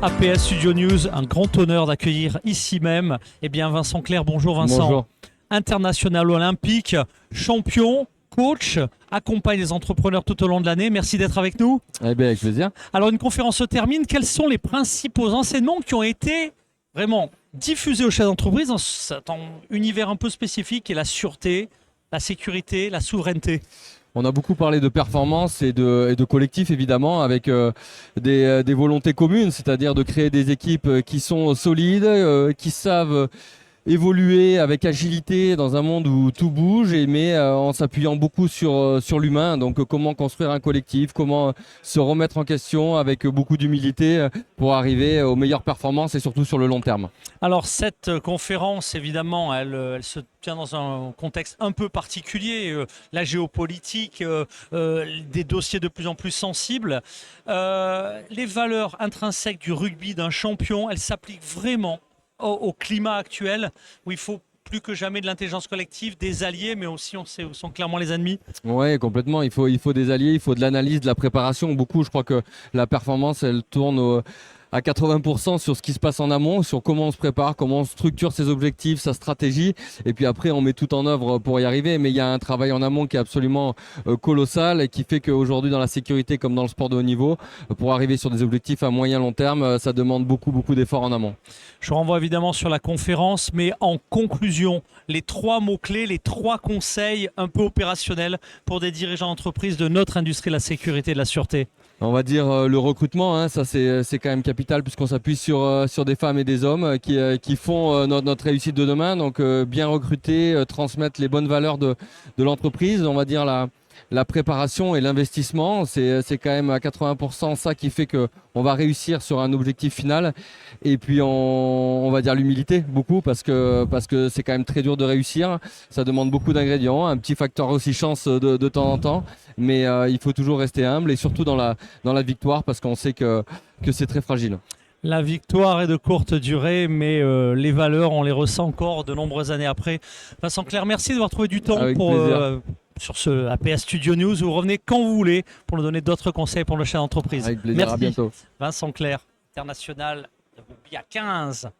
APS Studio News, un grand honneur d'accueillir ici même Vincent Clerc. Bonjour Vincent. Bonjour. International olympique, champion, coach, accompagne les entrepreneurs tout au long de l'année. Merci d'être avec nous. Eh bien, avec plaisir. Alors une conférence se termine. Quels sont les principaux enseignements qui ont été vraiment diffusés aux chefs d'entreprise dans cet univers un peu spécifique qui est la sûreté, la sécurité, la souveraineté? On a beaucoup parlé de performance et de collectif, évidemment, avec des volontés communes, c'est-à-dire de créer des équipes qui sont solides, qui savent évoluer avec agilité dans un monde où tout bouge, mais en s'appuyant beaucoup sur l'humain. Donc comment construire un collectif, comment se remettre en question avec beaucoup d'humilité pour arriver aux meilleures performances et surtout sur le long terme. Alors cette conférence, évidemment, elle se tient dans un contexte un peu particulier, la géopolitique, des dossiers de plus en plus sensibles. Les valeurs intrinsèques du rugby d'un champion, elles s'appliquent vraiment au climat actuel où il faut plus que jamais de l'intelligence collective, des alliés, mais aussi on sait où sont clairement les ennemis. Oui, complètement. Il faut des alliés, il faut de l'analyse, de la préparation. Beaucoup, je crois que la performance, elle tourne à 80% sur ce qui se passe en amont, sur comment on se prépare, comment on structure ses objectifs, sa stratégie. Et puis après, on met tout en œuvre pour y arriver. Mais il y a un travail en amont qui est absolument colossal et qui fait qu'aujourd'hui, dans la sécurité comme dans le sport de haut niveau, pour arriver sur des objectifs à moyen long terme, ça demande beaucoup d'efforts en amont. Je renvoie évidemment sur la conférence, mais en conclusion, les 3 mots-clés, les 3 conseils un peu opérationnels pour des dirigeants d'entreprise de notre industrie de la sécurité et de la sûreté. On va dire le recrutement, ça c'est quand même capital puisqu'on s'appuie sur des femmes et des hommes qui font notre réussite de demain. Donc bien recruter, transmettre les bonnes valeurs de l'entreprise. On va dire la préparation et l'investissement, c'est quand même à 80% ça qui fait qu'on va réussir sur un objectif final. Et puis on va dire l'humilité beaucoup parce que c'est quand même très dur de réussir. Ça demande beaucoup d'ingrédients, un petit facteur aussi chance de temps en temps. Mais il faut toujours rester humble et surtout dans la victoire parce qu'on sait que c'est très fragile. La victoire est de courte durée, mais les valeurs, on les ressent encore de nombreuses années après. Vincent Clerc, merci d'avoir trouvé du temps sur ce APS Studio News. Vous revenez quand vous voulez pour nous donner d'autres conseils pour le chef d'entreprise. Avec plaisir, merci. à bientôt. Vincent Clerc, international de Rugby à 15.